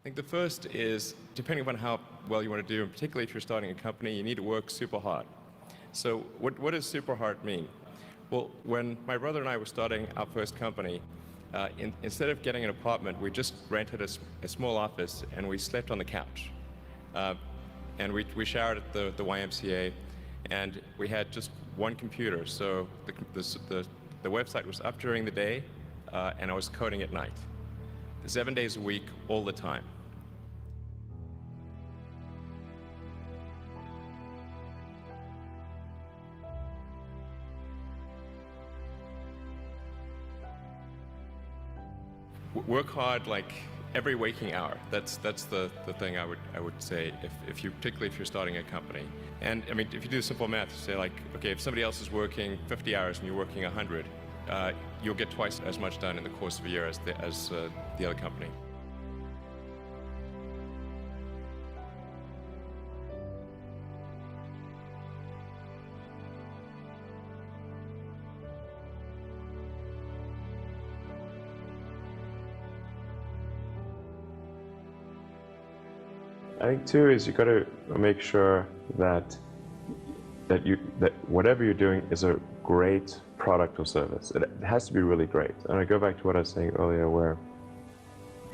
think the first is, depending upon how well you want to do, and particularly if you're starting a company, you need to work super hard. So what does super hard mean? Well, when my brother and I were starting our first company, instead of getting an apartment, we just rented a small office and we slept on the couch. And we showered at the YMCA, and we had just one computer. So the website was up during the day, and I was coding at night. 7 days a week, all the time. Work hard like every waking hour. That's the thing I would say particularly if you're starting a company. And I mean, if you do simple math, you say like, okay, if somebody else is working 50 hours and you're working 100, you'll get twice as much done in the course of a year as the other company. I think too is you got to make sure that whatever you're doing is a great product or service. It has to be really great. And I go back to what I was saying earlier, where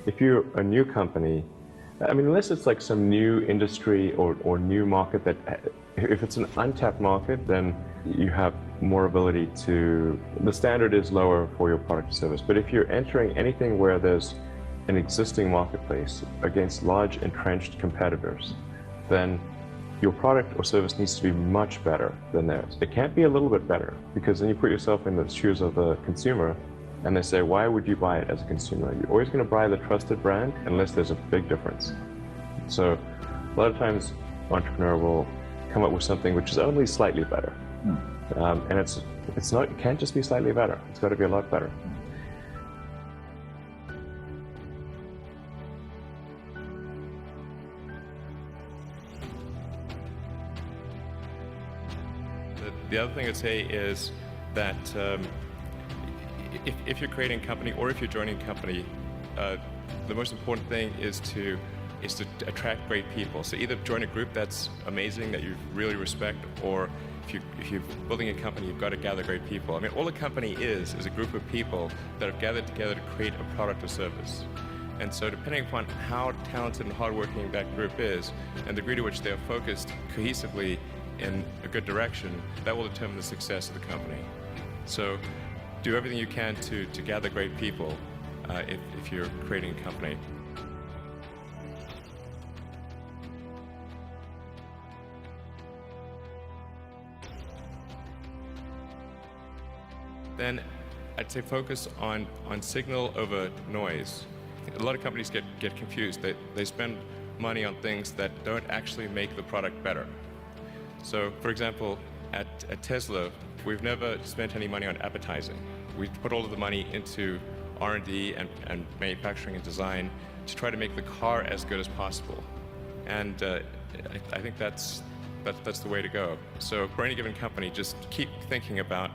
if you're a new company, I mean, unless it's like some new industry or new market if it's an untapped market, then you have more ability the standard is lower for your product or service. But if you're entering anything where there's an existing marketplace against large entrenched competitors, then your product or service needs to be much better than theirs. It can't be a little bit better, because then you put yourself in the shoes of the consumer and they say, why would you buy it as a consumer? You're always going to buy the trusted brand unless there's a big difference. So a lot of times entrepreneur will come up with something which is only slightly better. And it can't just be slightly better. It's got to be a lot better. The other thing I'd say is that if you're creating a company or if you're joining a company, the most important thing is to attract great people. So either join a group that's amazing, that you really respect, or if you're building a company, you've got to gather great people. I mean, all a company is a group of people that have gathered together to create a product or service. And so depending upon how talented and hardworking that group is, and the degree to which they are focused cohesively in a good direction, that will determine the success of the company. So do everything you can to gather great people if you're creating a company. Then I'd say focus on signal over noise. A lot of companies get confused. They spend money on things that don't actually make the product better. So, for example, at Tesla, we've never spent any money on advertising. We put all of the money into R&D and manufacturing and design to try to make the car as good as possible. And I think that's the way to go. So for any given company, just keep thinking about,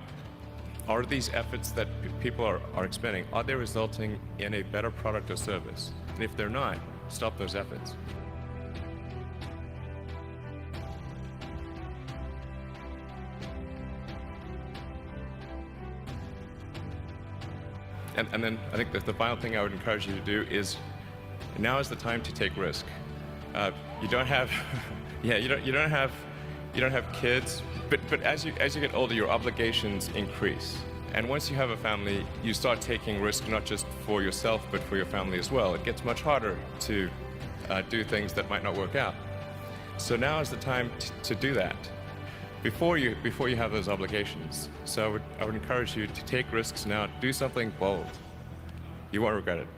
are these efforts that people are expending, are they resulting in a better product or service? And if they're not, stop those efforts. And then I think that the final thing I would encourage you to do is, now is the time to take risk. You don't have, you don't have kids, but as you get older, your obligations increase. And once you have a family, you start taking risk not just for yourself, but for your family as well. It gets much harder to do things that might not work out. So now is the time to do that before you have those obligations. So I would encourage you to take risks now. Do something bold. You won't regret it.